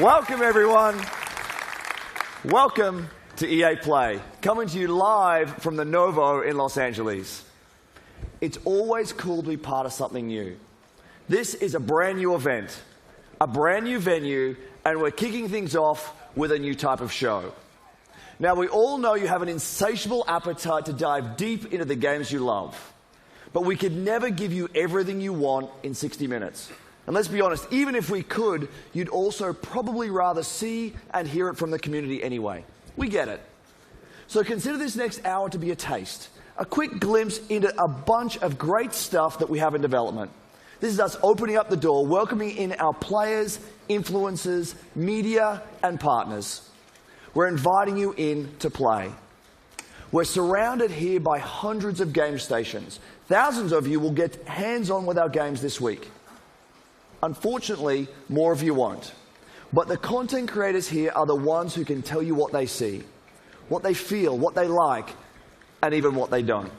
Welcome, everyone. Welcome to EA Play, coming to you live from the Novo in Los Angeles. It's always cool to be part of something new. This is a brand new event, a brand new venue, and we're kicking things off with a new type of show. Now, we all know you have an insatiable appetite to dive deep into the games you love, but we could never give you everything you want in 60 minutes. And let's be honest, even if we could, you'd also probably rather see and hear it from the community anyway. We get it. So consider this next hour to be a taste, a quick glimpse into a bunch of great stuff that we have in development. This is us opening up the door, welcoming in our players, influencers, media, and partners. We're inviting you in to play. We're surrounded here by hundreds of game stations. Thousands of you will get hands-on with our games this week. Unfortunately, more of you won't. But the content creators here are the ones who can tell you what they see, what they feel, what they like, and even what they don't.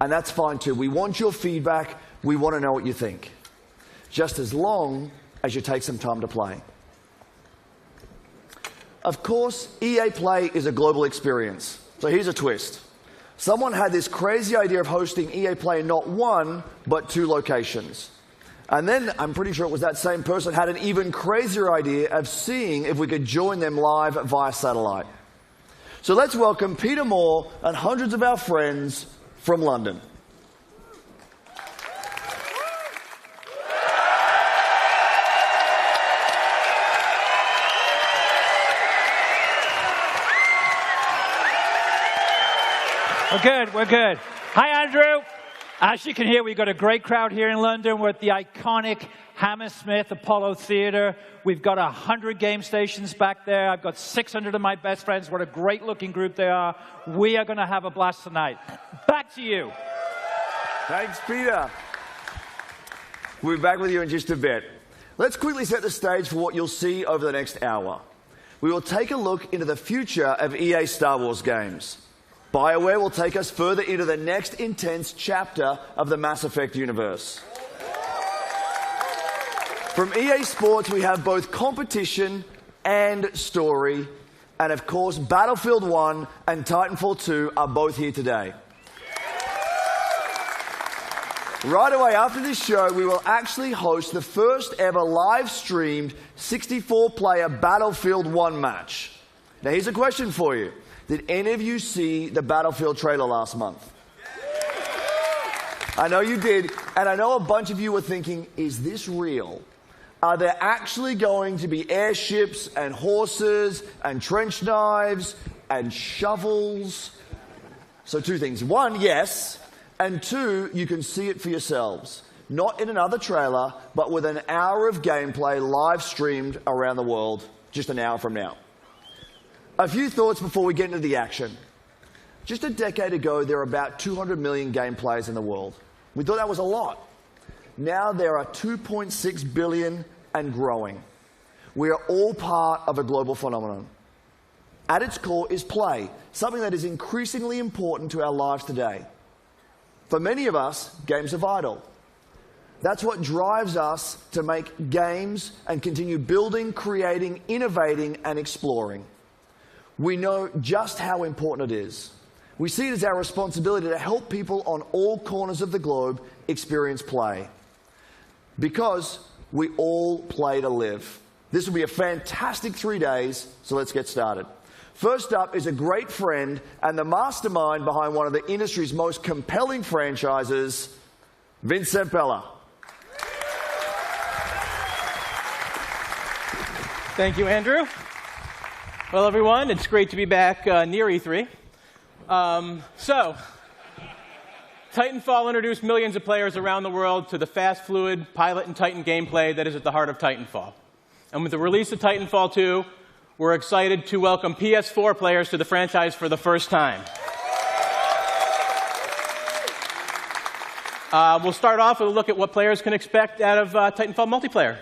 And that's fine too. We want your feedback. We want to know what you think. Just as long as you take some time to play. Of course, EA Play is a global experience. So here's a twist. Someone had this crazy idea of hosting EA Play in not one, but 2 locations. And then, I'm pretty sure it was that same person had an even crazier idea of seeing if we could join them live via satellite. So let's welcome Peter Moore and hundreds of our friends from London. We're good. Hi, Andrew. As you can hear, we've got a great crowd here in London. We're at the iconic Hammersmith Apollo Theatre. We've got 100 game stations back there. I've got 600 of my best friends. What a great-looking group they are. We are going to have a blast tonight. Back to you. Thanks, Peter. We'll be back with you in just a bit. Let's quickly set the stage for what you'll see over the next hour. We will take a look into the future of EA Star Wars games. BioWare will take us further into the next intense chapter of the Mass Effect universe. From EA Sports, we have both competition and story. And of course, Battlefield 1 and Titanfall 2 are both here today. Right away after this show, we will actually host the first ever live-streamed 64-player Battlefield 1 match. Now, here's a question for you. Did any of you see the Battlefield trailer last month? I know you did, and I know a bunch of you were thinking, is this real? Are there actually going to be airships and horses and trench knives and shovels? So 2 things. 1, yes, and 2, you can see it for yourselves. Not in another trailer, but with an hour of gameplay live streamed around the world just an hour from now. A few thoughts before we get into the action. Just a decade ago, there were about 200 million game players in the world. We thought that was a lot. Now there are 2.6 billion and growing. We are all part of a global phenomenon. At its core is play, something that is increasingly important to our lives today. For many of us, games are vital. That's what drives us to make games and continue building, creating, innovating, and exploring. We know just how important it is. We see it as our responsibility to help people on all corners of the globe experience play. Because we all play to live. This will be a fantastic 3 days, so let's get started. First up is a great friend and the mastermind behind one of the industry's most compelling franchises, Vince Zampella. Thank you, Andrew. Well, everyone, it's great to be back near E3. So, Titanfall introduced millions of players around the world to the fast, fluid, Pilot and Titan gameplay that is at the heart of Titanfall. And with the release of Titanfall 2, we're excited to welcome PS4 players to the franchise for the first time. We'll start off with a look at what players can expect out of Titanfall multiplayer.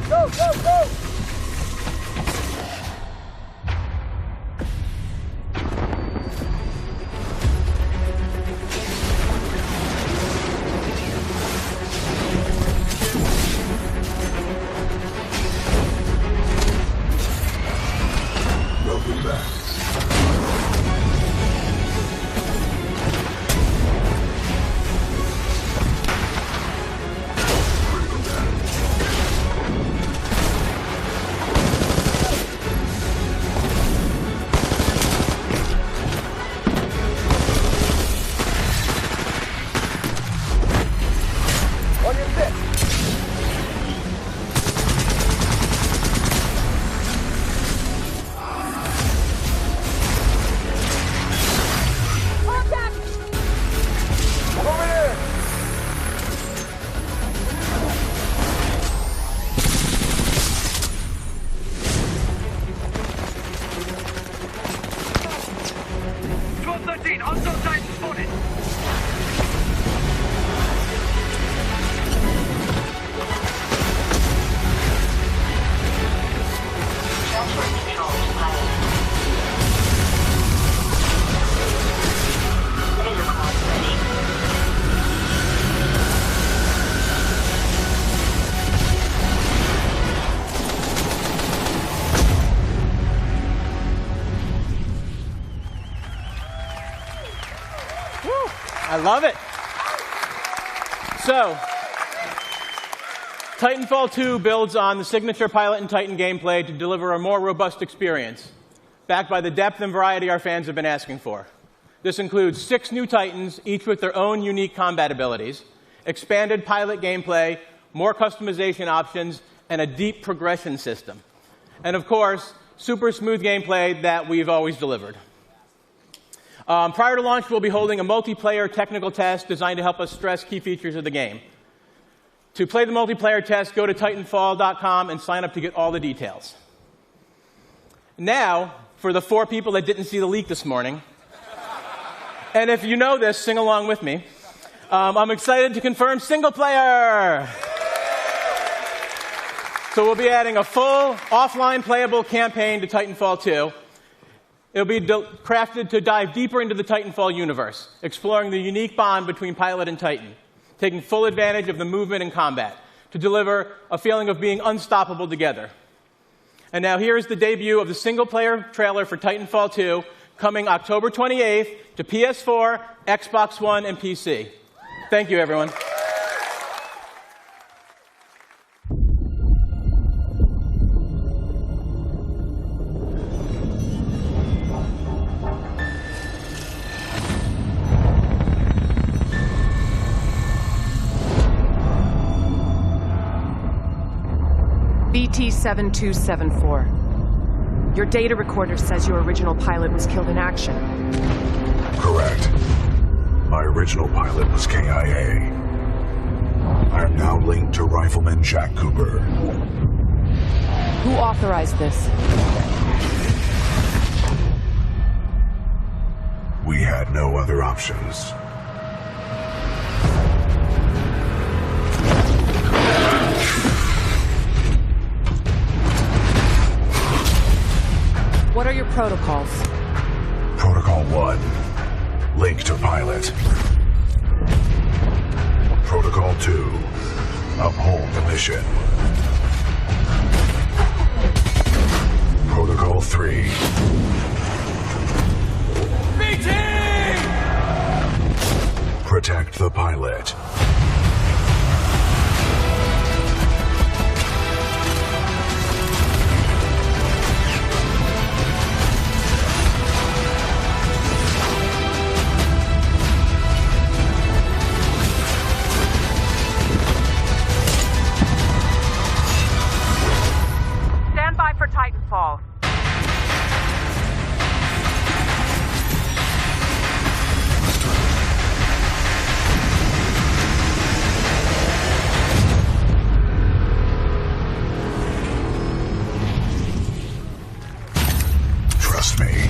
Go, go, go! Love it. So, Titanfall 2 builds on the signature Pilot and Titan gameplay to deliver a more robust experience, backed by the depth and variety our fans have been asking for. This includes 6 new Titans, each with their own unique combat abilities, expanded Pilot gameplay, more customization options, and a deep progression system. And of course, super smooth gameplay that we've always delivered. Prior to launch, we'll be holding a multiplayer technical test designed to help us stress key features of the game. To play the multiplayer test, go to Titanfall.com and sign up to get all the details. Now, for the 4 people that didn't see the leak this morning, and if you know this, sing along with me, I'm excited to confirm single player! So we'll be adding a full, offline playable campaign to Titanfall 2. It'll be crafted to dive deeper into the Titanfall universe, exploring the unique bond between Pilot and Titan, taking full advantage of the movement and combat to deliver a feeling of being unstoppable together. And now here is the debut of the single-player trailer for Titanfall 2, coming October 28th to PS4, Xbox One, and PC. Thank you, everyone. BT-7274. Your data recorder says your original pilot was killed in action. Correct. My original pilot was KIA. I am now linked to Rifleman Jack Cooper. Who authorized this? We had no other options. What are your protocols? Protocol 1. Link to pilot. Protocol 2. Uphold the mission. Protocol 3. BT! Protect the pilot. For Titanfall. Trust me.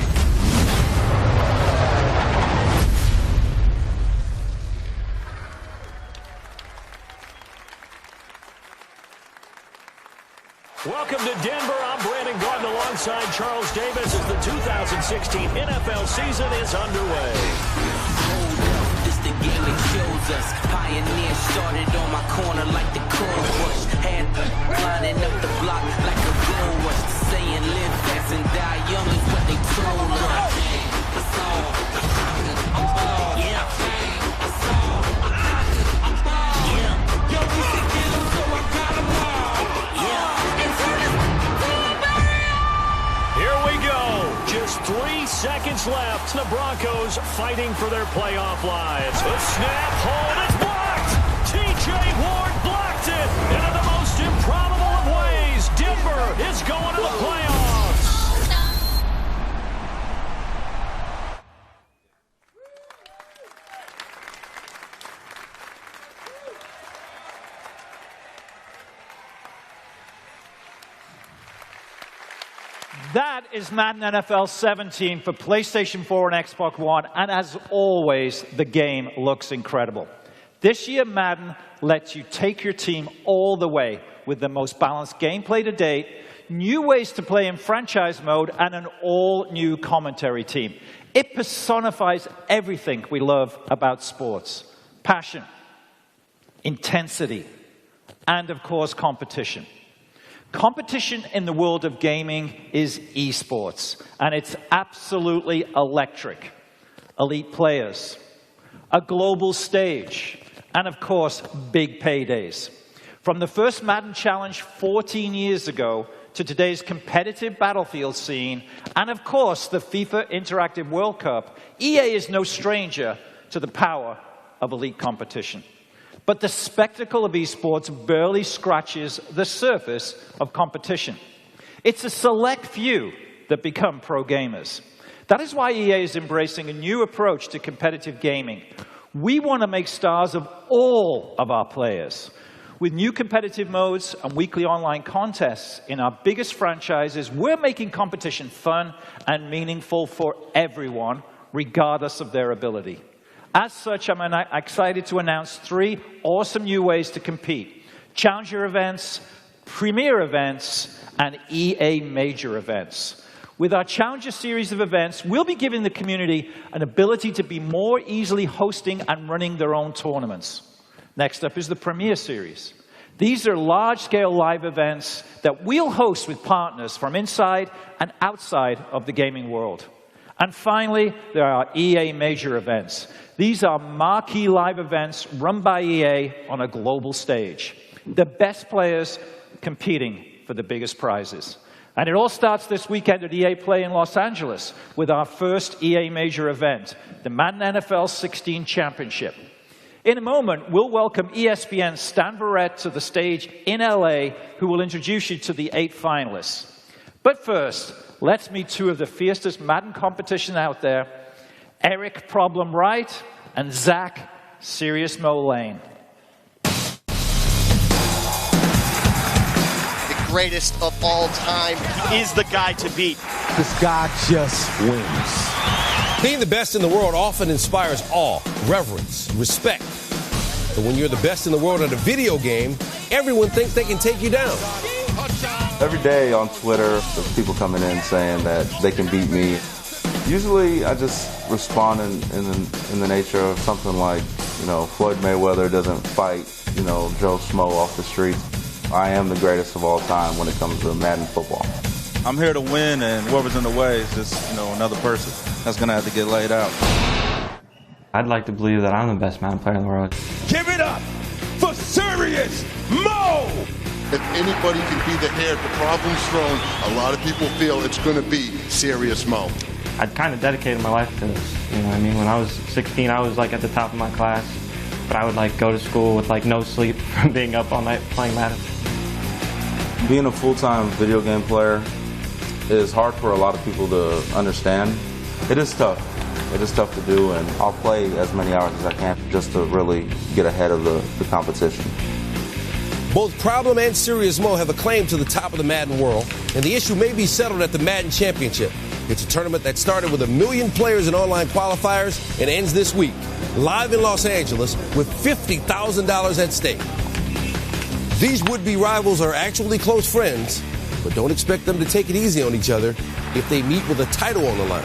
Welcome to Denver. I'm Brandon Gordon alongside Charles Davis as the 2016 NFL season is underway. This the game that shows us. Pioneer started on my corner like the corn bush. Had lining up the block like a gold rush. Saying live fast and die young is what they told us. Just 3 seconds left. The Broncos fighting for their playoff lives. The snap, hold, it's blocked. T.J. Ward blocked it. And in the most improbable of ways, Denver is going to the playoffs. That is Madden NFL 17 for PlayStation 4 and Xbox One, and as always, the game looks incredible. This year, Madden lets you take your team all the way with the most balanced gameplay to date, new ways to play in franchise mode, and an all-new commentary team. It personifies everything we love about sports: passion, intensity, and, of course, competition. Competition in the world of gaming is esports, and it's absolutely electric. Elite players, a global stage, and of course, big paydays. From the first Madden Challenge 14 years ago to today's competitive Battlefield scene, and of course, the FIFA Interactive World Cup, EA is no stranger to the power of elite competition. But the spectacle of esports barely scratches the surface of competition. It's a select few that become pro gamers. That is why EA is embracing a new approach to competitive gaming. We want to make stars of all of our players. With new competitive modes and weekly online contests in our biggest franchises, we're making competition fun and meaningful for everyone, regardless of their ability. As such, I'm excited to announce 3 awesome new ways to compete: Challenger events, Premier events, and EA Major events. With our Challenger series of events, we'll be giving the community an ability to be more easily hosting and running their own tournaments. Next up is the Premier Series. These are large-scale live events that we'll host with partners from inside and outside of the gaming world. And finally, there are EA Major events. These are marquee live events run by EA on a global stage. The best players competing for the biggest prizes. And it all starts this weekend at EA Play in Los Angeles with our first EA Major event, the Madden NFL 16 Championship. In a moment, we'll welcome ESPN's Stan Verrett to the stage in LA, who will introduce you to the 8 finalists. But first, let's meet 2 of the fiercest Madden competition out there, Eric Problem Wright and Zach Serious Mo Lane. The greatest of all time is the guy to beat. This guy just wins. Being the best in the world often inspires awe, reverence, respect. But when you're the best in the world at a video game, everyone thinks they can take you down. Every day on Twitter, there's people coming in saying that they can beat me. Usually I just respond in the nature of something like, Floyd Mayweather doesn't fight, Joe Schmo off the street. I am the greatest of all time when it comes to Madden football. I'm here to win, and whoever's in the way is just, another person that's going to have to get laid out. I'd like to believe that I'm the best Madden player in the world. Give it up for Serious Mo! If anybody can be the heir to Problems Throne, a lot of people feel it's going to be Serious Mo. I'd kind of dedicated my life to this. When I was 16, I was at the top of my class, but I would go to school with no sleep from being up all night playing Madden. Being a full-time video game player is hard for a lot of people to understand. It is tough. It is tough to do, and I'll play as many hours as I can just to really get ahead of the competition. Both Problem and Serious Mo have a claim to the top of the Madden world, and the issue may be settled at the Madden Championship. It's a tournament that started with 1 million players in online qualifiers and ends this week, live in Los Angeles, with $50,000 at stake. These would-be rivals are actually close friends, but don't expect them to take it easy on each other if they meet with a title on the line.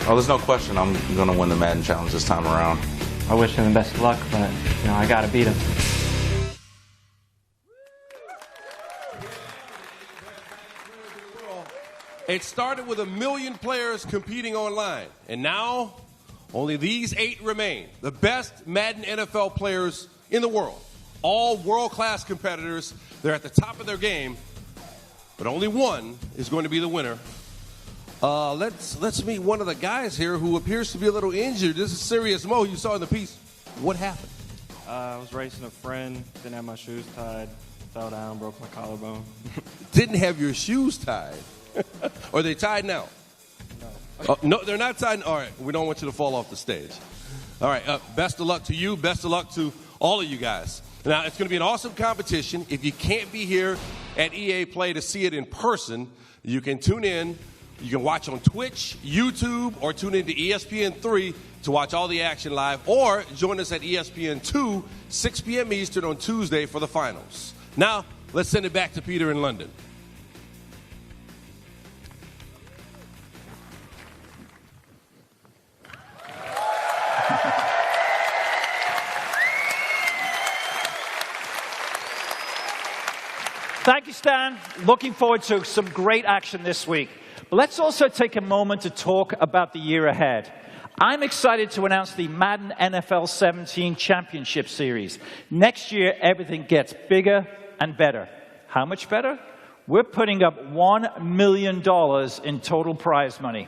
Oh, there's no question I'm going to win the Madden Challenge this time around. I wish him the best of luck, but, I got to beat him. It started with 1 million players competing online, and now only these 8 remain. The best Madden NFL players in the world. All world-class competitors. They're at the top of their game, but only one is going to be the winner. Let's meet one of the guys here who appears to be a little injured. This is Serious Mo. You saw in the piece. What happened? I was racing a friend, didn't have my shoes tied, fell down, broke my collarbone. Didn't have your shoes tied? Are they tied now? No. No, they're not tied. All right, we don't want you to fall off the stage. All right, best of luck to you. Best of luck to all of you guys. Now, it's going to be an awesome competition. If you can't be here at EA Play to see it in person, you can tune in. You can watch on Twitch, YouTube, or tune into ESPN3 to watch all the action live, or join us at ESPN2, 6 p.m. Eastern on Tuesday for the finals. Now, let's send it back to Peter in London. Thank you, Stan. Looking forward to some great action this week. But let's also take a moment to talk about the year ahead. I'm excited to announce the Madden NFL 17 Championship Series. Next year, everything gets bigger and better. How much better? We're putting up $1 million in total prize money.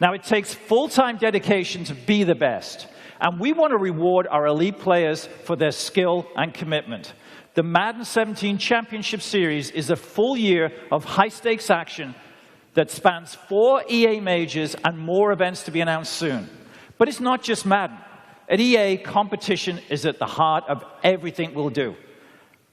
Now, it takes full-time dedication to be the best, and we want to reward our elite players for their skill and commitment. The Madden 17 Championship Series is a full year of high-stakes action that spans 4 EA majors and more events to be announced soon. But it's not just Madden. At EA, competition is at the heart of everything we'll do.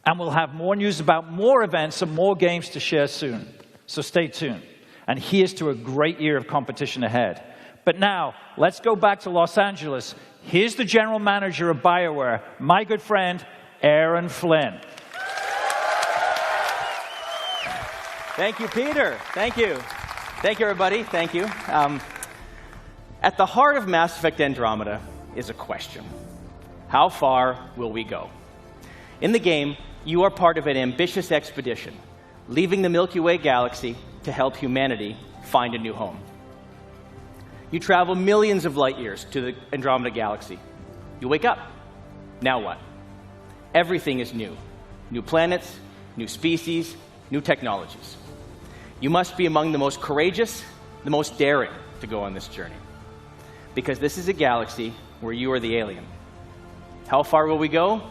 And we'll have more news about more events and more games to share soon. So stay tuned. And here's to a great year of competition ahead. But now, let's go back to Los Angeles. Here's the general manager of BioWare, my good friend, Aaron Flynn. Thank you, Peter. Thank you. Thank you, everybody. Thank you. At the heart of Mass Effect Andromeda is a question. How far will we go? In the game, you are part of an ambitious expedition, leaving the Milky Way galaxy to help humanity find a new home. You travel millions of light years to the Andromeda galaxy. You wake up. Now what? Everything is new. New planets, new species, new technologies. You must be among the most courageous, the most daring to go on this journey. Because this is a galaxy where you are the alien. How far will we go?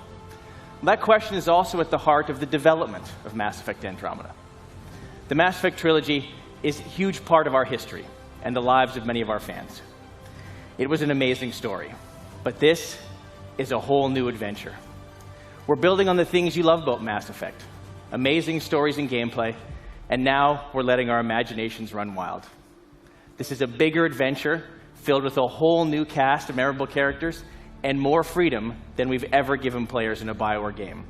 That question is also at the heart of the development of Mass Effect Andromeda. The Mass Effect trilogy is a huge part of our history and the lives of many of our fans. It was an amazing story, but this is a whole new adventure. We're building on the things you love about Mass Effect, amazing stories and gameplay, and now we're letting our imaginations run wild. This is a bigger adventure filled with a whole new cast of memorable characters and more freedom than we've ever given players in a BioWare game.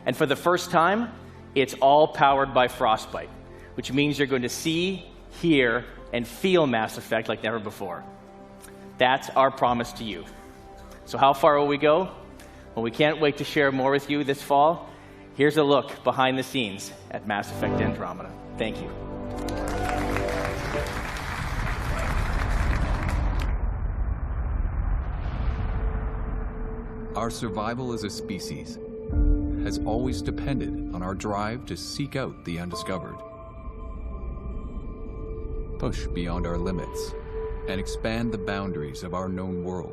And for the first time, it's all powered by Frostbite, which means you're going to see, hear, and feel Mass Effect like never before. That's our promise to you. So how far will we go? Well, we can't wait to share more with you this fall. Here's a look behind the scenes at Mass Effect Andromeda. Thank you. Our survival as a species has always depended on our drive to seek out the undiscovered, push beyond our limits, and expand the boundaries of our known world.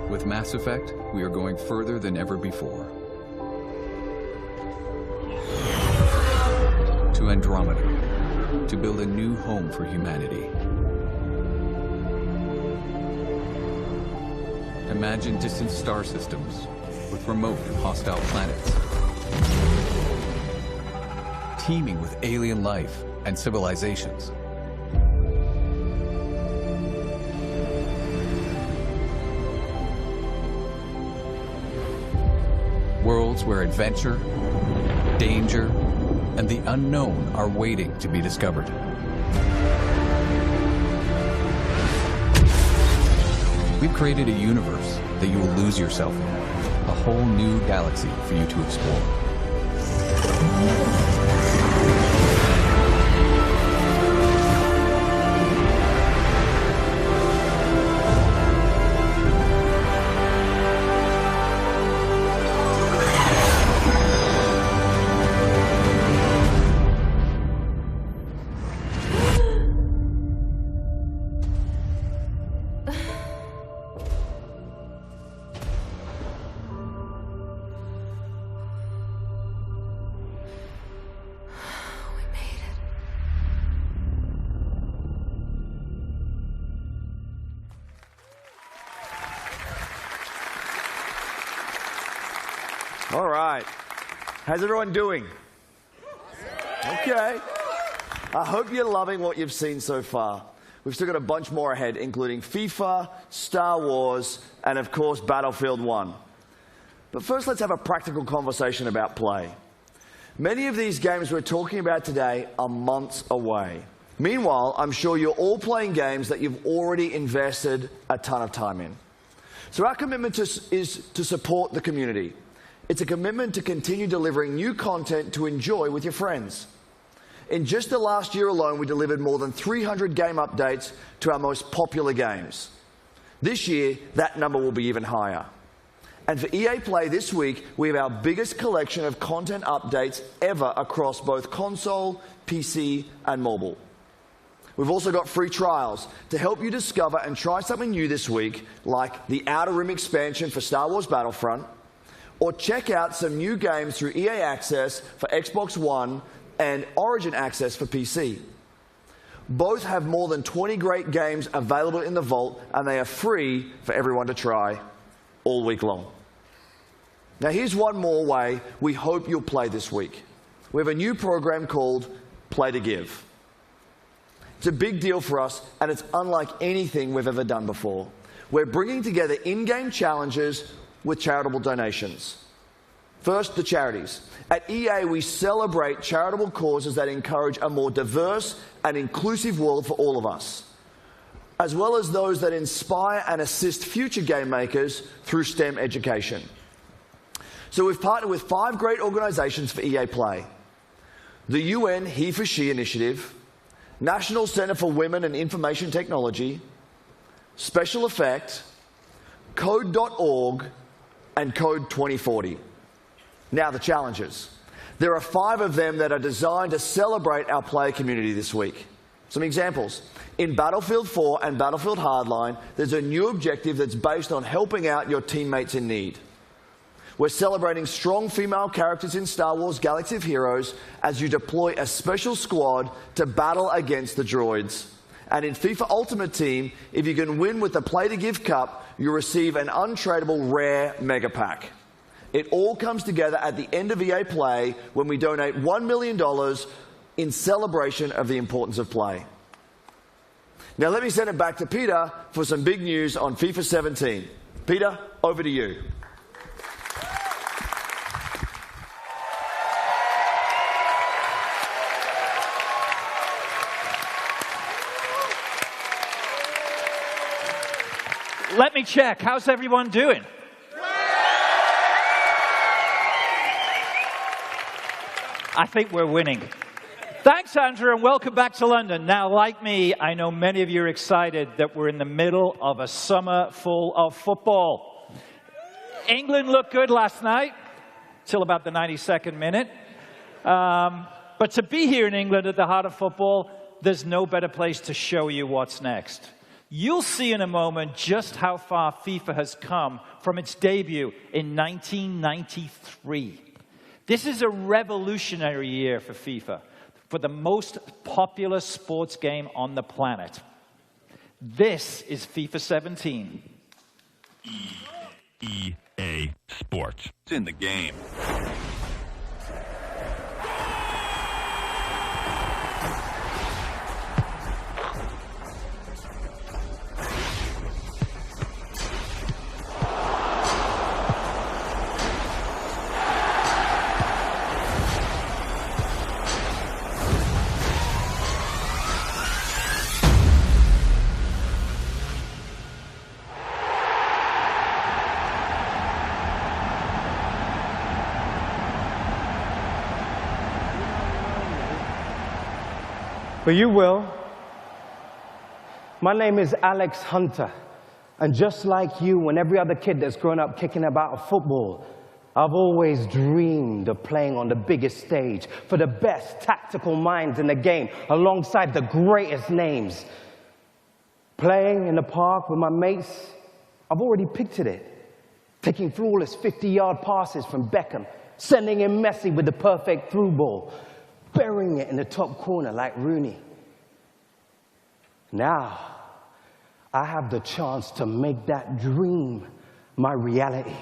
With Mass Effect, we are going further than ever before. To Andromeda, to build a new home for humanity. Imagine distant star systems with remote and hostile planets, teeming with alien life and civilizations. Worlds where adventure, danger, and the unknown are waiting to be discovered. We've created a universe that you will lose yourself in, a whole new galaxy for you to explore. All right. How's everyone doing? Okay. I hope you're loving what you've seen so far. We've still got a bunch more ahead, including FIFA, Star Wars, and of course, Battlefield 1. But first, let's have a practical conversation about play. Many of these games we're talking about today are months away. Meanwhile, I'm sure you're all playing games that you've already invested a ton of time in. So our commitment is to support the community. It's a commitment to continue delivering new content to enjoy with your friends. In just the last year alone, we delivered more than 300 game updates to our most popular games. This year, that number will be even higher. And for EA Play this week, we have our biggest collection of content updates ever across both console, PC, and mobile. We've also got free trials to help you discover and try something new this week, like the Outer Rim expansion for Star Wars Battlefront, or check out some new games through EA Access for Xbox One and Origin Access for PC. Both have more than 20 great games available in the vault, and they are free for everyone to try all week long. Now here's one more way we hope you'll play this week. We have a new program called Play to Give. It's a big deal for us, and it's unlike anything we've ever done before. We're bringing together in-game challenges with charitable donations. First, the charities. At EA, we celebrate charitable causes that encourage a more diverse and inclusive world for all of us, as well as those that inspire and assist future game makers through STEM education. So we've partnered with 5 great organizations for EA Play: the UN He for She Initiative, National Center for Women and Information Technology, Special Effect, Code.org, and Code 2040. Now the challenges. There are 5 of them that are designed to celebrate our player community this week. Some examples. In Battlefield 4 and Battlefield Hardline, there's a new objective that's based on helping out your teammates in need. We're celebrating strong female characters in Star Wars Galaxy of Heroes as you deploy a special squad to battle against the droids. And in FIFA Ultimate Team, if you can win with the Play to Give Cup, you'll receive an untradeable rare mega pack. It all comes together at the end of EA Play when we donate $1 million in celebration of the importance of play. Now let me send it back to Peter for some big news on FIFA 17. Peter, over to you. Let me check. How's everyone doing? I think we're winning. Thanks, Andrew, and welcome back to London. Now, like me, I know many of you are excited that we're in the middle of a summer full of football. England looked good last night, till about the 92nd minute. But to be here in England at the heart of football, there's no better place to show you what's next. You'll see in a moment just how far FIFA has come from its debut in 1993. This is a revolutionary year for FIFA, for the most popular sports game on the planet. This is FIFA 17. EA Sports. It's in the game. But you will. My name is Alex Hunter, and just like you and every other kid that's grown up kicking about football, I've always dreamed of playing on the biggest stage for the best tactical minds in the game, alongside the greatest names. Playing in the park with my mates, I've already pictured it. Taking flawless 50-yard passes from Beckham, sending in Messi with the perfect through ball, burying it in the top corner like Rooney. Now, I have the chance to make that dream my reality.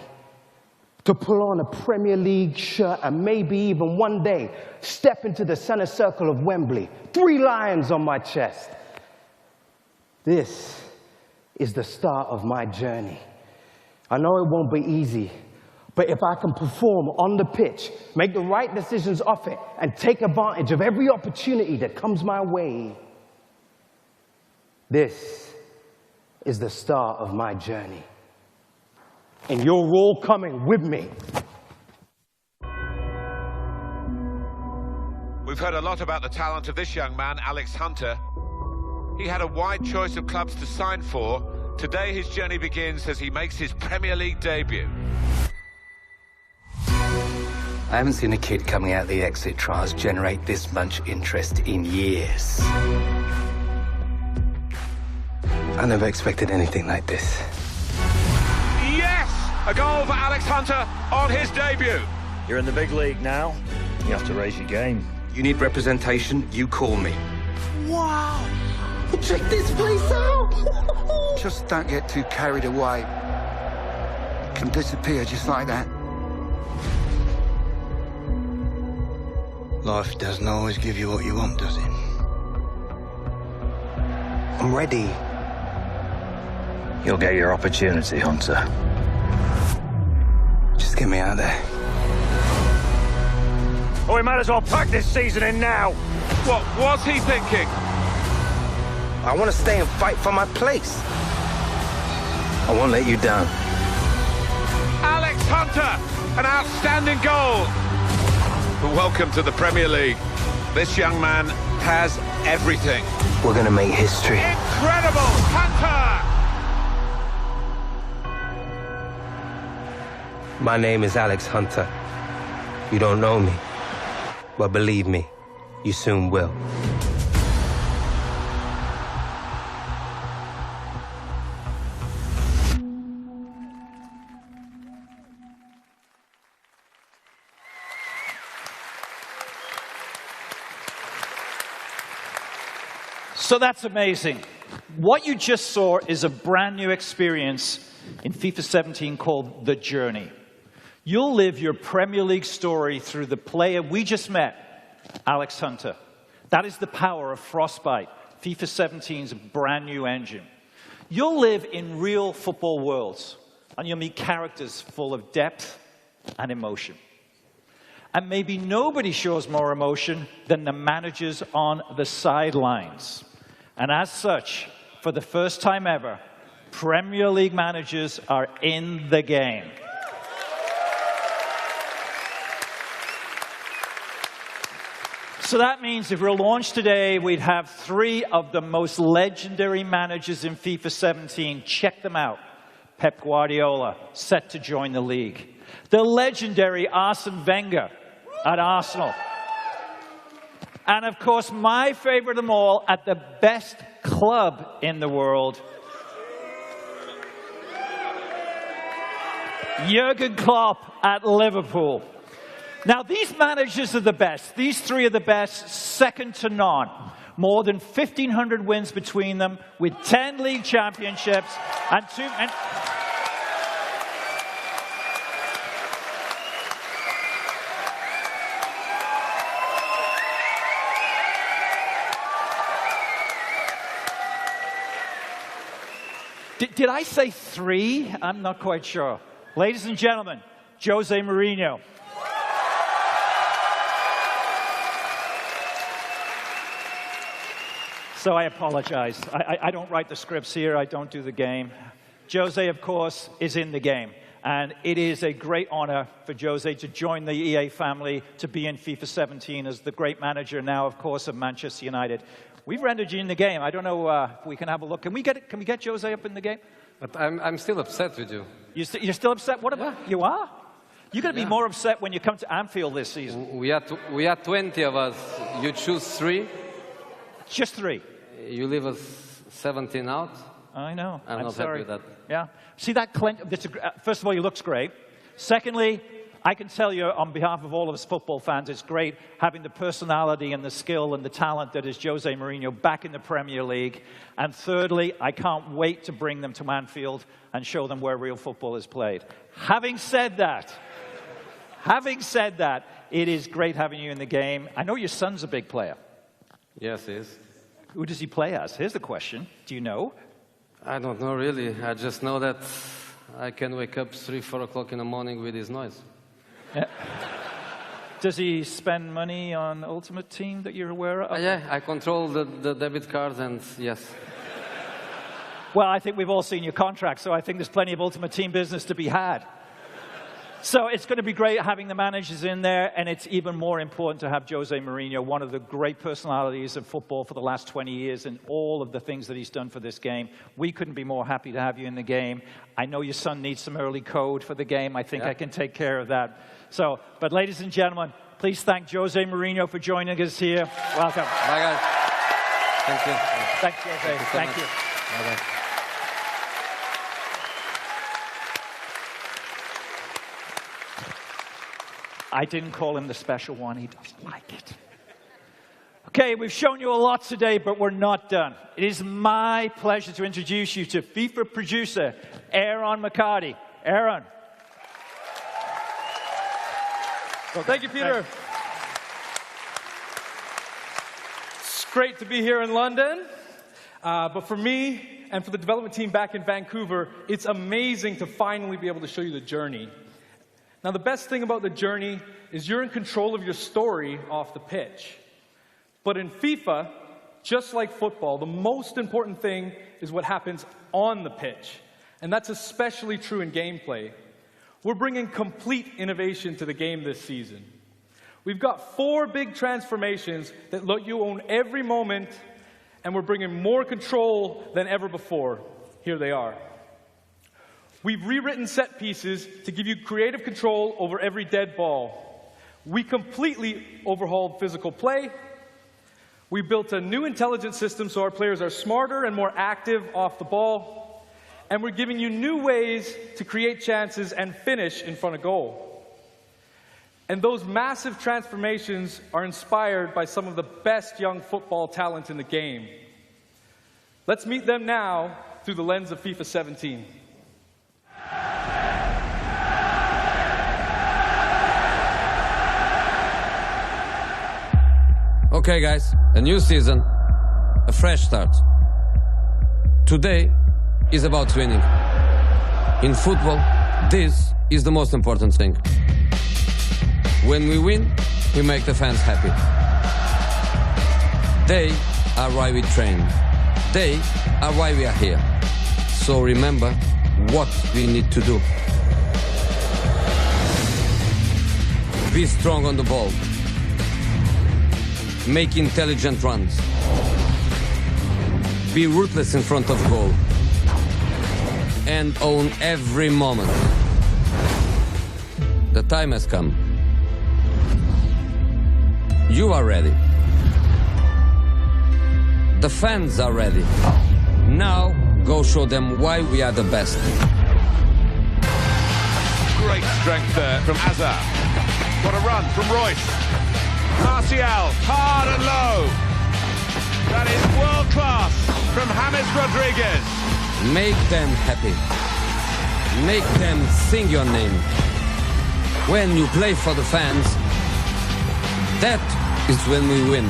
To pull on a Premier League shirt and maybe even one day step into the center circle of Wembley, 3 lions on my chest. This is the start of my journey. I know it won't be easy, but if I can perform on the pitch, make the right decisions off it, and take advantage of every opportunity that comes my way, this is the start of my journey. And you're all coming with me. We've heard a lot about the talent of this young man, Alex Hunter. He had a wide choice of clubs to sign for. Today his journey begins as he makes his Premier League debut. I haven't seen a kid coming out of the exit trials generate this much interest in years. I never expected anything like this. Yes! A goal for Alex Hunter on his debut. You're in the big league now. You have to raise your game. You need representation, you call me. Wow! Check this place out! Just don't get too carried away. It can disappear just like that. Life doesn't always give you what you want, does it? I'm ready. You'll get your opportunity, Hunter. Just get me out of there. Oh, we might as well pack this season in now. What was he thinking? I want to stay and fight for my place. I won't let you down. Alex Hunter, an outstanding goal. Welcome to the Premier League. This young man has everything. We're going to make history. Incredible! Hunter! My name is Alex Hunter. You don't know me, but believe me, you soon will. So that's amazing. What you just saw is a brand new experience in FIFA 17 called The Journey. You'll live your Premier League story through the player we just met, Alex Hunter. That is the power of Frostbite, FIFA 17's brand new engine. You'll live in real football worlds, and you'll meet characters full of depth and emotion. And maybe nobody shows more emotion than the managers on the sidelines. And as such, for the first time ever, Premier League managers are in the game. So that means if we're launched today, we'd have 3 of the most legendary managers in FIFA 17. Check them out. Pep Guardiola, set to join the league. The legendary Arsene Wenger at Arsenal. And of course, my favorite of them all, at the best club in the world, Jurgen Klopp at Liverpool. Now, these managers are the best. These 3 are the best, second to none. More than 1,500 wins between them, with 10 league championships and 2... Did I say 3? I'm not quite sure. Ladies and gentlemen, Jose Mourinho. So I apologize. I don't write the scripts here. I don't do the game. Jose, of course, is in the game. And it is a great honor for Jose to join the EA family, to be in FIFA 17 as the great manager now, of course, of Manchester United. We've rendered you in the game. I don't know if we can have a look. Can we get Jose up in the game? But I'm still upset with you. You're still upset? What about you are? You're going to be more upset when you come to Anfield this season. We are 20 of us. You choose 3. Just 3. You leave us 17 out. I know. I'm not happy with that. Yeah. See that? First of all, he looks great. Secondly, I can tell you on behalf of all of us football fans, it's great having the personality and the skill and the talent that is Jose Mourinho back in the Premier League. And thirdly, I can't wait to bring them to Anfield and show them where real football is played. Having said that, it is great having you in the game. I know your son's a big player. Yes, he is. Who does he play as? Here's the question. Do you know? I don't know, really. I just know that I can wake up 3, 4 o'clock in the morning with his noise. Yeah. Does he spend money on Ultimate Team that you're aware of? Yeah, I control the debit cards, and yes. Well, I think we've all seen your contract, so I think there's plenty of Ultimate Team business to be had. So it's going to be great having the managers in there, and it's even more important to have Jose Mourinho, one of the great personalities of football for the last 20 years, and all of the things that he's done for this game. We couldn't be more happy to have you in the game. I know your son needs some early code for the game. I think I can take care of that. So, but ladies and gentlemen, please thank Jose Mourinho for joining us here. Welcome. Bye, guys. Thank you. Thanks, Jose. Thank you. Bye-bye. I didn't call him the special one. He doesn't like it. Okay, we've shown you a lot today, but we're not done. It is my pleasure to introduce you to FIFA producer Aaron McCarty. Aaron. Well, thank you, Peter. It's great to be here in London. But for me and for the development team back in Vancouver, it's amazing to finally be able to show you the journey. Now, the best thing about the journey is you're in control of your story off the pitch. But in FIFA, just like football, the most important thing is what happens on the pitch. And that's especially true in gameplay. We're bringing complete innovation to the game this season. We've got 4 big transformations that let you own every moment, and we're bringing more control than ever before. Here they are. We've rewritten set pieces to give you creative control over every dead ball. We completely overhauled physical play. We built a new intelligence system so our players are smarter and more active off the ball. And we're giving you new ways to create chances and finish in front of goal. And those massive transformations are inspired by some of the best young football talent in the game. Let's meet them now through the lens of FIFA 17. Okay, guys, a new season, a fresh start. Today is about winning. In football, this is the most important thing. When we win, we make the fans happy. They are why we train. They are why we are here. So remember what we need to do. Be strong on the ball. Make intelligent runs. Be ruthless in front of goal. And own every moment. The time has come. You are ready. The fans are ready. Now, go show them why we are the best. Great strength there from Hazard. What a run from Royce. Martial, hard and low. That is world class from James Rodriguez. Make them happy. Make them sing your name. When you play for the fans, that is when we win.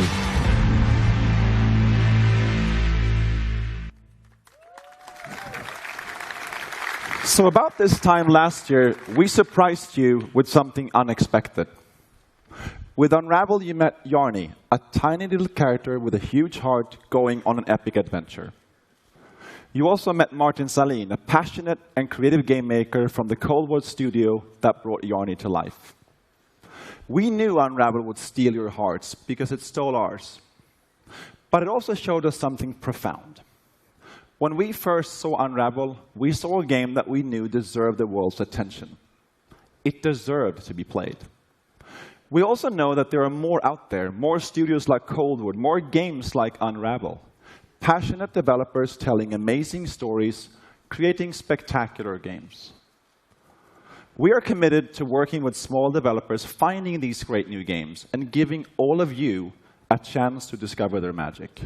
So about this time last year, we surprised you with something unexpected. With Unravel, you met Yarny, a tiny little character with a huge heart going on an epic adventure. You also met Martin Salin, a passionate and creative game maker from the Cold War studio that brought Yarny to life. We knew Unravel would steal your hearts because it stole ours. But it also showed us something profound. When we first saw Unravel, we saw a game that we knew deserved the world's attention. It deserved to be played. We also know that there are more out there, more studios like Coldwood, more games like Unravel. Passionate developers telling amazing stories, creating spectacular games. We are committed to working with small developers, finding these great new games, and giving all of you a chance to discover their magic.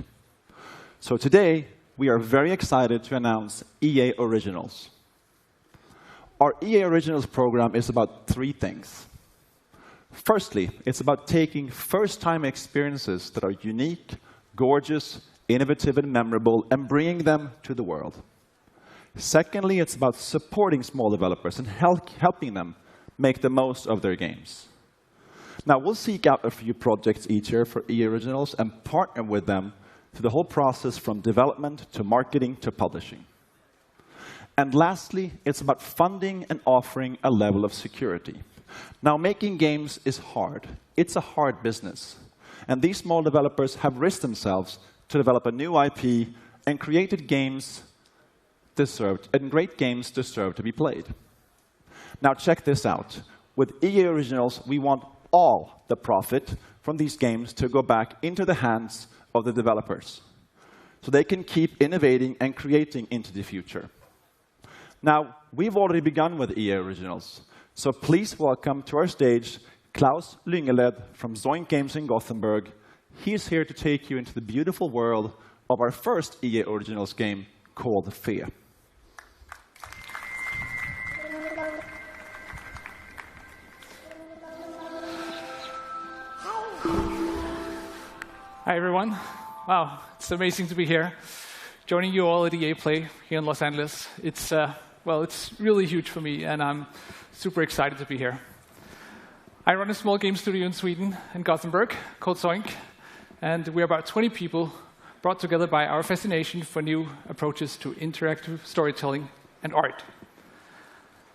So today, we are very excited to announce EA Originals. Our EA Originals program is about 3 things. Firstly, it's about taking first-time experiences that are unique, gorgeous, innovative, and memorable, and bringing them to the world. Secondly, it's about supporting small developers and helping them make the most of their games. Now, we'll seek out a few projects each year for EA Originals and partner with them through the whole process from development to marketing to publishing. And lastly, it's about funding and offering a level of security. Now, making games is hard. It's a hard business. And these small developers have risked themselves to develop a new IP and created games and great games deserve to be played. Now, check this out. With EA Originals, we want all the profit from these games to go back into the hands of the developers, so they can keep innovating and creating into the future. Now, we've already begun with EA Originals, so please welcome to our stage Klaus Lyngeled from Zoink Games in Gothenburg. He's here to take you into the beautiful world of our first EA Originals game called Fe. Hi, everyone. Wow, it's amazing to be here, joining you all at EA Play here in Los Angeles. It's really huge for me, and I'm super excited to be here. I run a small game studio in Sweden, in Gothenburg, called Zoink, and we're about 20 people brought together by our fascination for new approaches to interactive storytelling and art.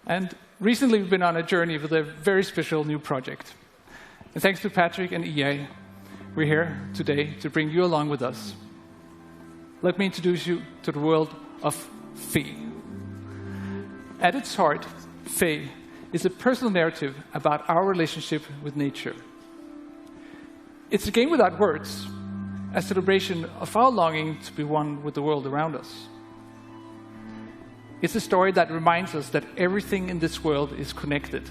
And recently, we've been on a journey with a very special new project. And thanks to Patrick and EA, we're here today to bring you along with us. Let me introduce you to the world of Fe. At its heart, Fe is a personal narrative about our relationship with nature. It's a game without words, a celebration of our longing to be one with the world around us. It's a story that reminds us that everything in this world is connected,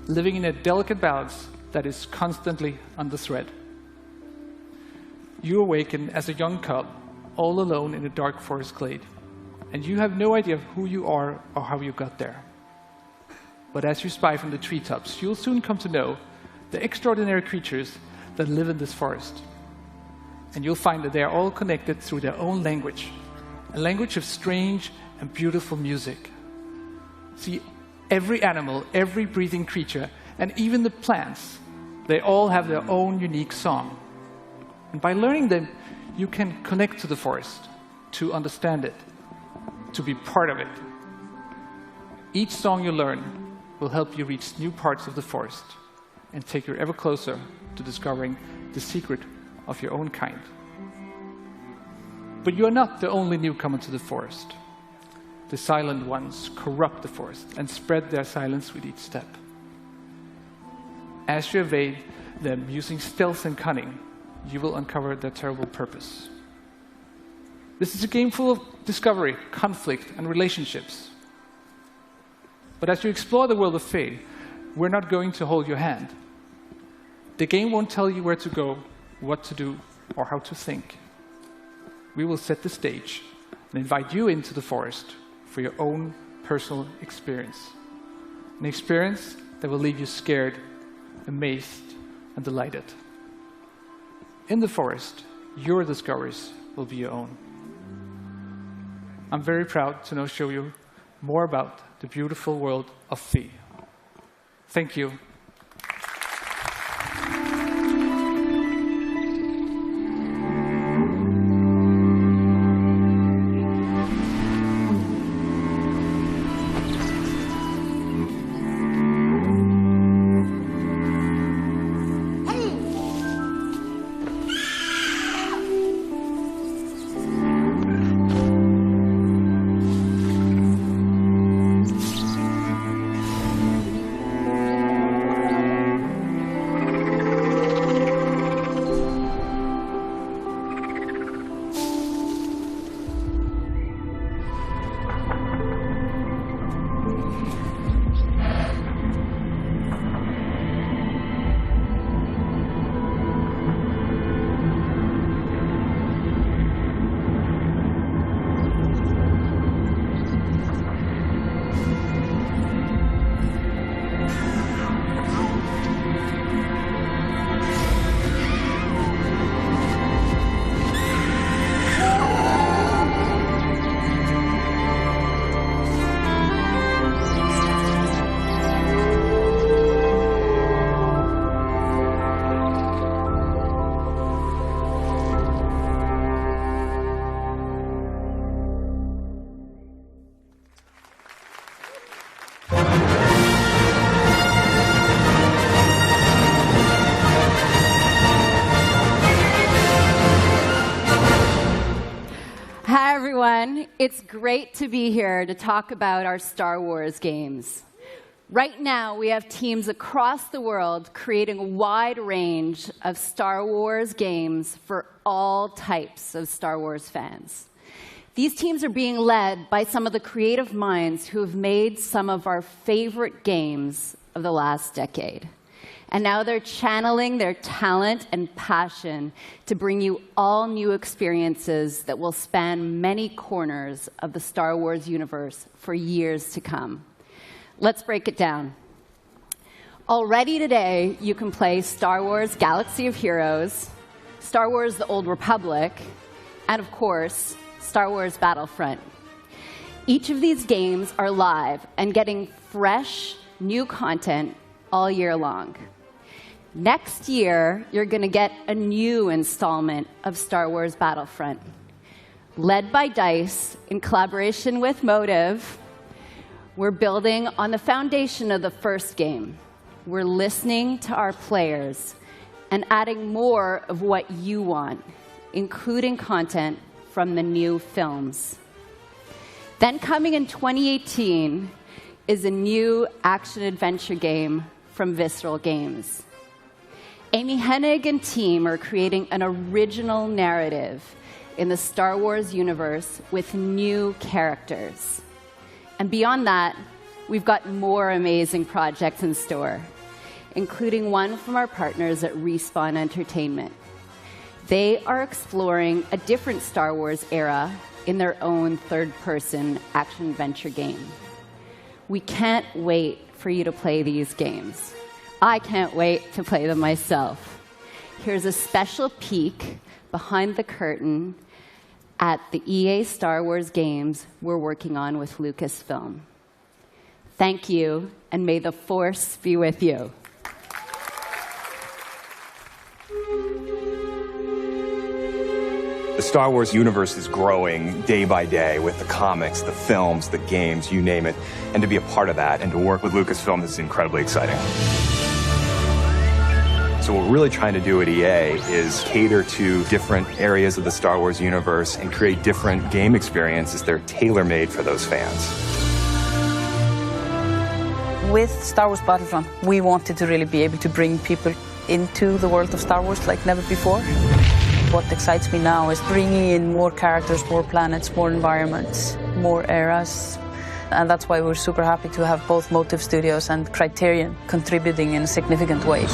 living in a delicate balance that is constantly under threat. You awaken as a young cub, all alone in a dark forest glade, and you have no idea who you are or how you got there. But as you spy from the treetops, you'll soon come to know the extraordinary creatures that live in this forest. And you'll find that they are all connected through their own language, a language of strange and beautiful music. See, every animal, every breathing creature, and even the plants, they all have their own unique song. And by learning them, you can connect to the forest, to understand it, to be part of it. Each song you learn will help you reach new parts of the forest and take you ever closer to discovering the secret of your own kind. But you are not the only newcomer to the forest. The silent ones corrupt the forest and spread their silence with each step. As you evade them using stealth and cunning, you will uncover their terrible purpose. This is a game full of discovery, conflict, and relationships. But as you explore the world of Fe, we're not going to hold your hand. The game won't tell you where to go, what to do, or how to think. We will set the stage and invite you into the forest for your own personal experience. An experience that will leave you scared, amazed, and delighted. In the forest, your discoveries will be your own. I'm very proud to now show you more about the beautiful world of Fe. Thank you. It's great to be here to talk about our Star Wars games. Right now, we have teams across the world creating a wide range of Star Wars games for all types of Star Wars fans. These teams are being led by some of the creative minds who have made some of our favorite games of the last decade. And now they're channeling their talent and passion to bring you all new experiences that will span many corners of the Star Wars universe for years to come. Let's break it down. Already today, you can play Star Wars Galaxy of Heroes, Star Wars The Old Republic, and of course, Star Wars Battlefront. Each of these games are live and getting fresh, new content all year long. Next year, you're going to get a new installment of Star Wars Battlefront. Led by DICE, in collaboration with Motive, we're building on the foundation of the first game. We're listening to our players and adding more of what you want, including content from the new films. Then coming in 2018 is a new action-adventure game from Visceral Games. Amy Hennig and team are creating an original narrative in the Star Wars universe with new characters. And beyond that, we've got more amazing projects in store, including one from our partners at Respawn Entertainment. They are exploring a different Star Wars era in their own third-person action-adventure game. We can't wait for you to play these games. I can't wait to play them myself. Here's a special peek behind the curtain at the EA Star Wars games we're working on with Lucasfilm. Thank you, and may the Force be with you. The Star Wars universe is growing day by day with the comics, the films, the games, you name it. And to be a part of that and to work with Lucasfilm is incredibly exciting. So what we're really trying to do at EA is cater to different areas of the Star Wars universe and create different game experiences that are tailor-made for those fans. With Star Wars Battlefront, we wanted to really be able to bring people into the world of Star Wars like never before. What excites me now is bringing in more characters, more planets, more environments, more eras. And that's why we're super happy to have both Motive Studios and Criterion contributing in a significant way.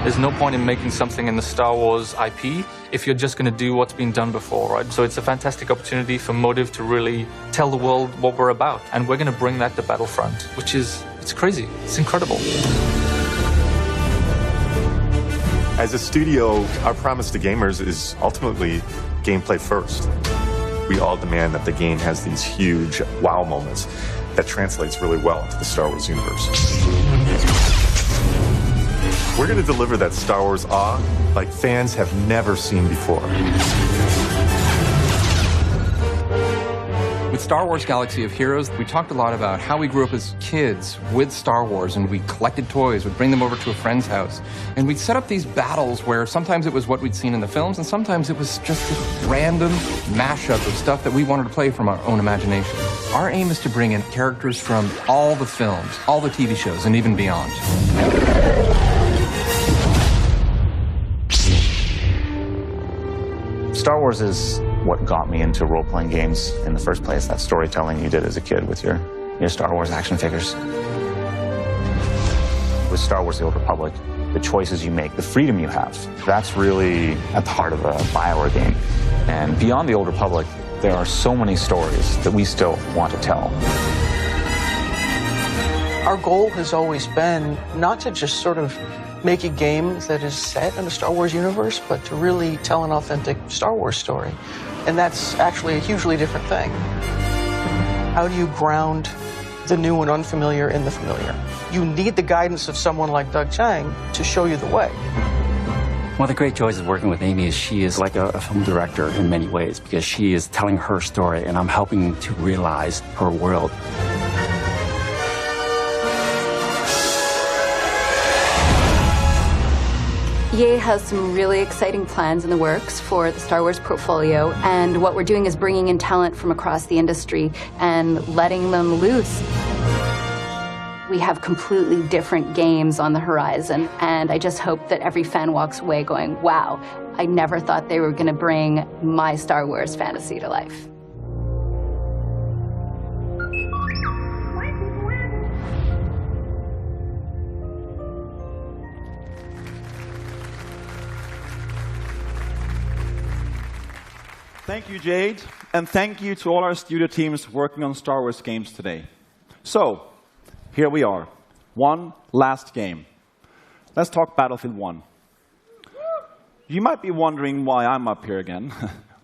There's no point in making something in the Star Wars IP if you're just going to do what's been done before, right? So it's a fantastic opportunity for Motive to really tell the world what we're about. And we're going to bring that to Battlefront, which is, it's crazy. It's incredible. As a studio, our promise to gamers is ultimately gameplay first. We all demand that the game has these huge wow moments that translates really well into the Star Wars universe. We're going to deliver that Star Wars awe like fans have never seen before. With Star Wars Galaxy of Heroes, we talked a lot about how we grew up as kids with Star Wars, and we collected toys, we'd bring them over to a friend's house, and we'd set up these battles where sometimes it was what we'd seen in the films, and sometimes it was just this random mashup of stuff that we wanted to play from our own imagination. Our aim is to bring in characters from all the films, all the TV shows, and even beyond. Star Wars is what got me into role-playing games in the first place, that storytelling you did as a kid with your Star Wars action figures. With Star Wars The Old Republic, the choices you make, the freedom you have, that's really at the heart of a BioWare game. And beyond The Old Republic, there are so many stories that we still want to tell. Our goal has always been not to just sort of make a game that is set in the Star Wars universe, but to really tell an authentic Star Wars story. And that's actually a hugely different thing. How do you ground the new and unfamiliar in the familiar? You need the guidance of someone like Doug Chiang to show you the way. One of the great joys of working with Amy is she is like a film director in many ways, because she is telling her story and I'm helping to realize her world. EA has some really exciting plans in the works for the Star Wars portfolio, and what we're doing is bringing in talent from across the industry and letting them loose. We have completely different games on the horizon, and I just hope that every fan walks away going, wow, I never thought they were going to bring my Star Wars fantasy to life. Thank you, Jade, and thank you to all our studio teams working on Star Wars games today. So, here we are. One last game. Let's talk Battlefield 1. You might be wondering why I'm up here again.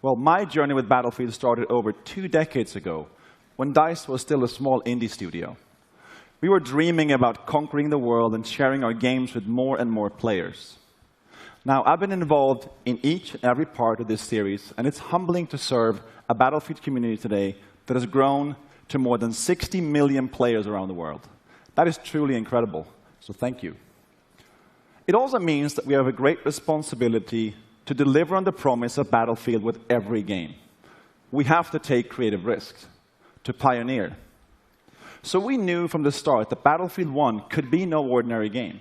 Well, my journey with Battlefield started over 2 decades ago, when DICE was still a small indie studio. We were dreaming about conquering the world and sharing our games with more and more players. Now, I've been involved in each and every part of this series, and it's humbling to serve a Battlefield community today that has grown to more than 60 million players around the world. That is truly incredible, so thank you. It also means that we have a great responsibility to deliver on the promise of Battlefield with every game. We have to take creative risks, to pioneer. So we knew from the start that Battlefield 1 could be no ordinary game.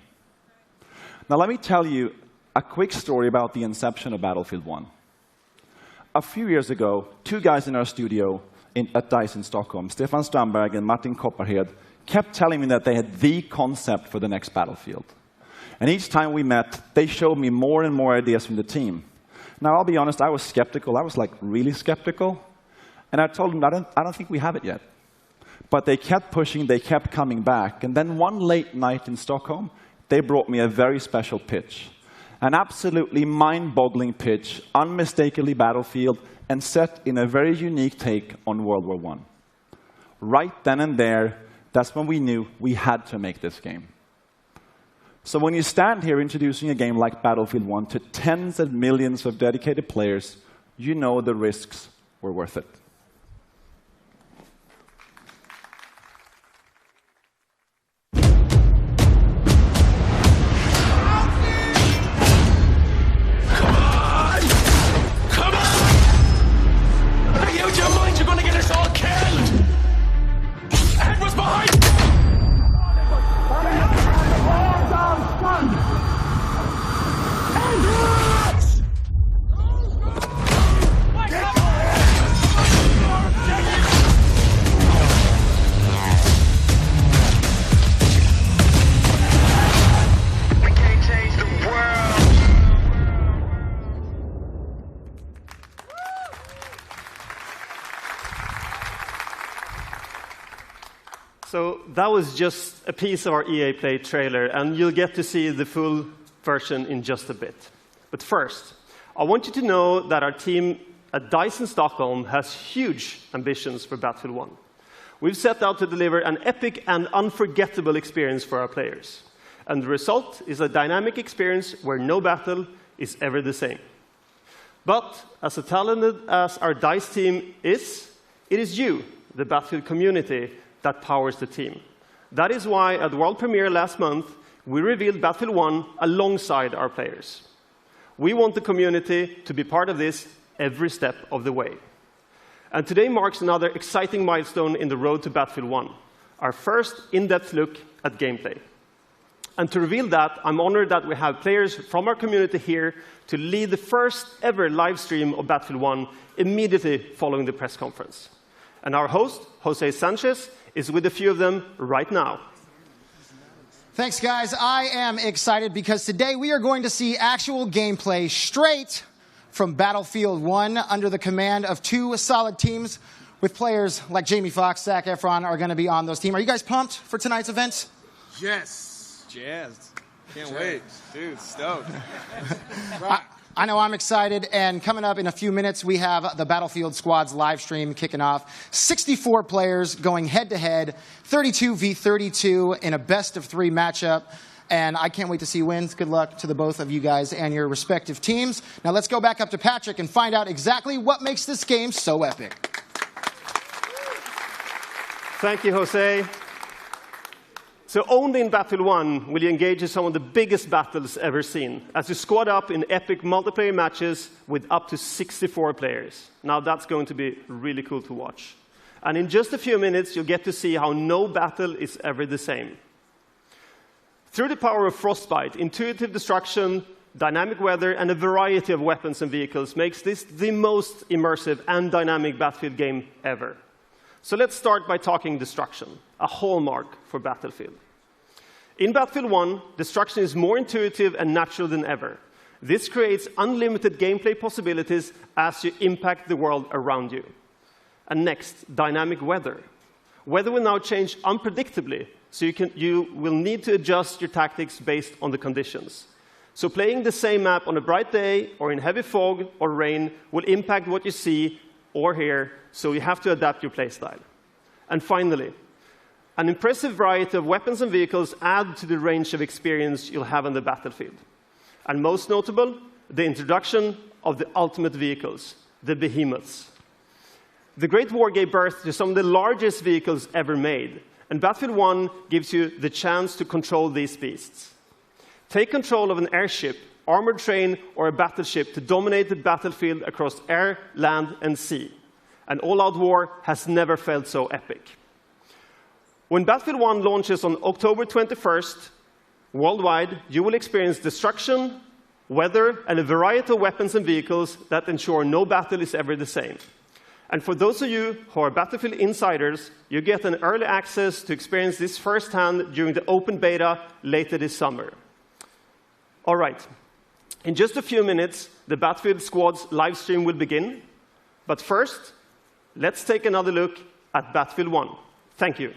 Now let me tell you a quick story about the inception of Battlefield 1. A few years ago, 2 guys in our studio at DICE in Stockholm, Stefan Strandberg and Martin Kopparhed, kept telling me that they had the concept for the next Battlefield. And each time we met, they showed me more and more ideas from the team. Now, I'll be honest, I was skeptical. I was like really skeptical. And I told them, I don't think we have it yet. But they kept pushing, they kept coming back. And then one late night in Stockholm, they brought me a very special pitch. An absolutely mind-boggling pitch, unmistakably Battlefield, and set in a very unique take on World War I. Right then and there, that's when we knew we had to make this game. So when you stand here introducing a game like Battlefield 1 to tens of millions of dedicated players, you know the risks were worth it. So that was just a piece of our EA Play trailer, and you'll get to see the full version in just a bit. But first, I want you to know that our team at DICE in Stockholm has huge ambitions for Battlefield 1. We've set out to deliver an epic and unforgettable experience for our players. And the result is a dynamic experience where no battle is ever the same. But as talented as our DICE team is, it is you, the Battlefield community, that powers the team. That is why at the world premiere last month, we revealed Battlefield 1 alongside our players. We want the community to be part of this every step of the way. And today marks another exciting milestone in the road to Battlefield 1, our first in-depth look at gameplay. And to reveal that, I'm honored that we have players from our community here to lead the first ever live stream of Battlefield 1 immediately following the press conference. And our host, Jose Sanchez, is with a few of them right now. Thanks, guys. I am excited because today we are going to see actual gameplay straight from Battlefield 1 under the command of 2 solid teams with players like Jamie Foxx, Zac Efron are going to be on those teams. Are you guys pumped for tonight's event? Yes. Jazzed. Can't wait. Dude, stoked. I know I'm excited, and coming up in a few minutes, we have the Battlefield Squads live stream kicking off. 64 players going head-to-head, 32 v. 32 in a best-of-3 matchup, and I can't wait to see wins. Good luck to the both of you guys and your respective teams. Now let's go back up to Patrick and find out exactly what makes this game so epic. Thank you, Jose. So only in Battlefield 1 will you engage in some of the biggest battles ever seen, as you squad up in epic multiplayer matches with up to 64 players. Now that's going to be really cool to watch. And in just a few minutes, you'll get to see how no battle is ever the same. Through the power of Frostbite, intuitive destruction, dynamic weather, and a variety of weapons and vehicles makes this the most immersive and dynamic Battlefield game ever. So let's start by talking destruction, a hallmark for Battlefield. In Battlefield 1, destruction is more intuitive and natural than ever. This creates unlimited gameplay possibilities as you impact the world around you. And next, dynamic weather. Weather will now change unpredictably, so you will need to adjust your tactics based on the conditions. So playing the same map on a bright day or in heavy fog or rain will impact what you see or hear, so you have to adapt your playstyle. And finally, an impressive variety of weapons and vehicles add to the range of experience you'll have on the battlefield. And most notable, the introduction of the ultimate vehicles, the behemoths. The Great War gave birth to some of the largest vehicles ever made, and Battlefield 1 gives you the chance to control these beasts. Take control of an airship, armored train, or a battleship to dominate the battlefield across air, land, and sea. An all-out war has never felt so epic. When Battlefield 1 launches on October 21st, worldwide, you will experience destruction, weather, and a variety of weapons and vehicles that ensure no battle is ever the same. And for those of you who are Battlefield insiders, you get an early access to experience this firsthand during the open beta later this summer. All right. In just a few minutes, the Battlefield Squad's live stream will begin. But first, let's take another look at Battlefield 1. Thank you.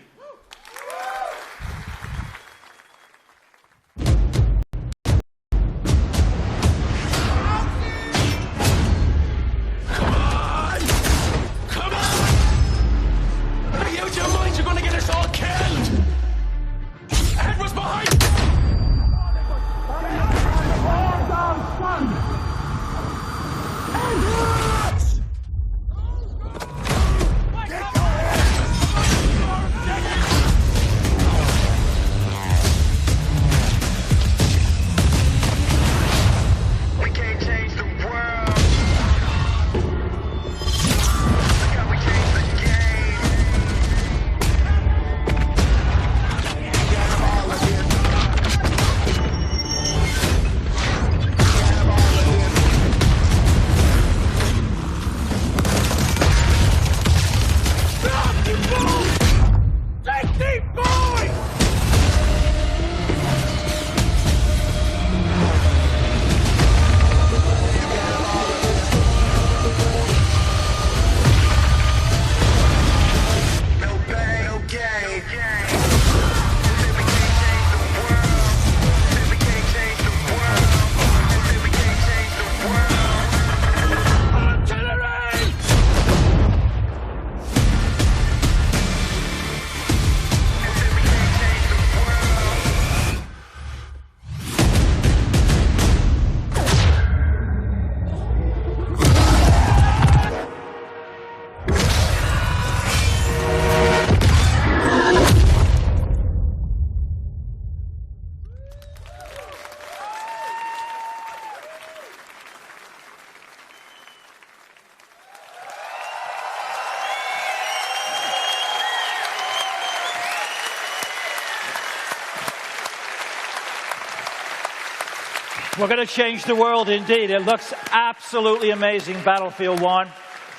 We're going to change the world indeed. It looks absolutely amazing, Battlefield 1.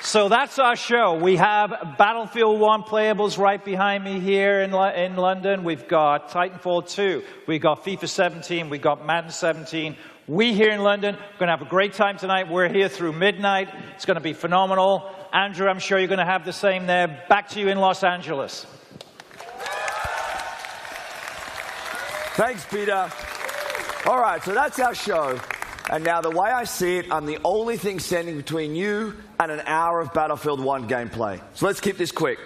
So that's our show. We have Battlefield 1 playables right behind me here in London. We've got Titanfall 2. We've got FIFA 17. We've got Madden 17. We here in London are going to have a great time tonight. We're here through midnight. It's going to be phenomenal. Andrew, I'm sure you're going to have the same there. Back to you in Los Angeles. Thanks, Peter. All right, so that's our show. And now, the way I see it, I'm the only thing standing between you and an hour of Battlefield 1 gameplay. So let's keep this quick.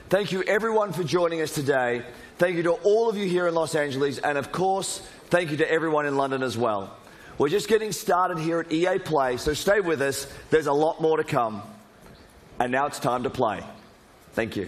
Thank you, everyone, for joining us today. Thank you to all of you here in Los Angeles. And, of course, thank you to everyone in London as well. We're just getting started here at EA Play, so stay with us. There's a lot more to come. And now it's time to play. Thank you.